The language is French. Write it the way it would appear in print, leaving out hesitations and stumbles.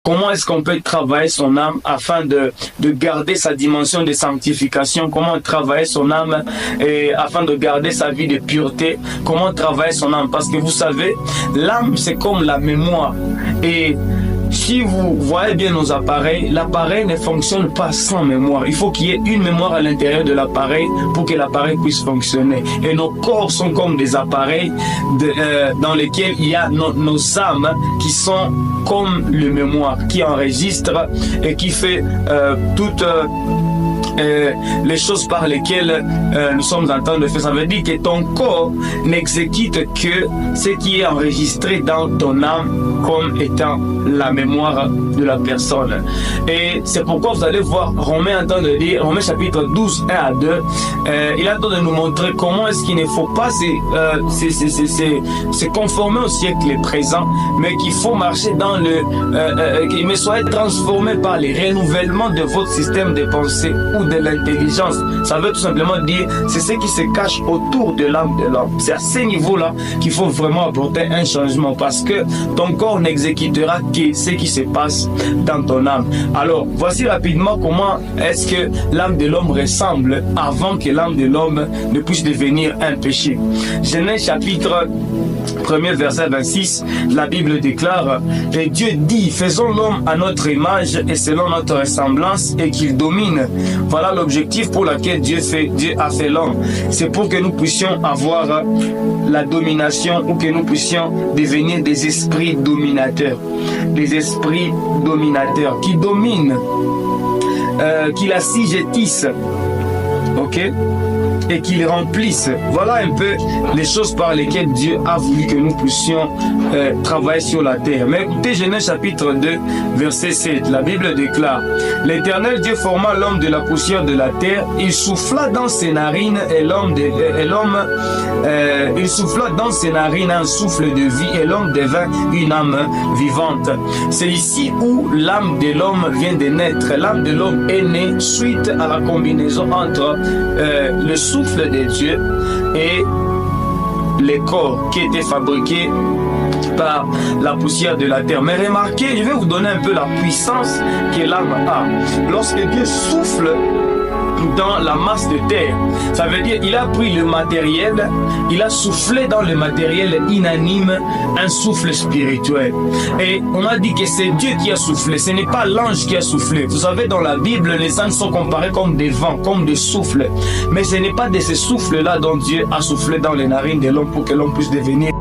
comment est-ce qu'on peut travailler son âme afin de garder sa dimension de sanctification, comment travailler son âme et afin de garder sa vie de pureté, comment travailler son âme. Parce que vous savez, l'âme c'est comme la mémoire. Et si vous voyez bien nos appareils, l'appareil ne fonctionne pas sans mémoire. Il faut qu'il y ait une mémoire à l'intérieur de l'appareil pour que l'appareil puisse fonctionner. Et nos corps sont comme des appareils dans lesquels il y a nos âmes qui sont comme le mémoire, qui enregistre et qui fait toutes les choses par lesquelles nous sommes en train de faire. Ça veut dire que ton corps n'exécute que ce qui est enregistré dans ton âme comme étant la mémoire de la personne. Et c'est pourquoi vous allez voir Romains en train de dire, Romains chapitre 12, 1 à 2, il est en train de nous montrer comment est-ce qu'il ne faut pas se conformer au siècle présent, mais qu'il faut marcher dans mais soyez transformé par les renouvellements de votre système de pensée ou de l'intelligence. Ça veut tout simplement dire, c'est ce qui se cache autour de l'âme de l'homme. C'est à ce niveau-là qu'il faut vraiment apporter un changement, parce que ton corps n'exécutera que ce qui se passe dans ton âme. Alors, voici rapidement comment est-ce que l'âme de l'homme ressemble avant que l'âme de l'homme ne puisse devenir un péché. Genèse chapitre 1er verset 26, la Bible déclare, et Dieu dit, faisons l'homme à notre image et selon notre ressemblance et qu'il domine. Voilà l'objectif pour lequel Dieu a fait l'homme. C'est pour que nous puissions avoir la domination, ou que nous puissions devenir des esprits dominateurs. Des esprits dominateurs qui dominent, qui l'assujettissent. Ok? Et qu'ils remplissent. Voilà un peu les choses par lesquelles Dieu a voulu que nous puissions travailler sur la terre. Mais écoutez, Genèse chapitre 2, verset 7, la Bible déclare, l'Éternel Dieu forma l'homme de la poussière de la terre, il souffla dans ses narines il souffla dans ses narines un souffle de vie et l'homme devint une âme vivante. C'est ici où l'âme de l'homme vient de naître. L'âme de l'homme est née suite à la combinaison entre le souffle de Dieu et les corps qui étaient fabriqués par la poussière de la terre. Mais remarquez, je vais vous donner un peu la puissance que l'âme a. Lorsque Dieu souffle dans la masse de terre, ça veut dire il a pris le matériel, il a soufflé dans le matériel inanime un souffle spirituel. Et on a dit que c'est Dieu qui a soufflé, ce n'est pas l'ange qui a soufflé. Vous savez, dans la Bible, les anges sont comparés comme des vents, comme des souffles. Mais ce n'est pas de ces souffles-là dont Dieu a soufflé dans les narines de l'homme pour que l'homme puisse devenir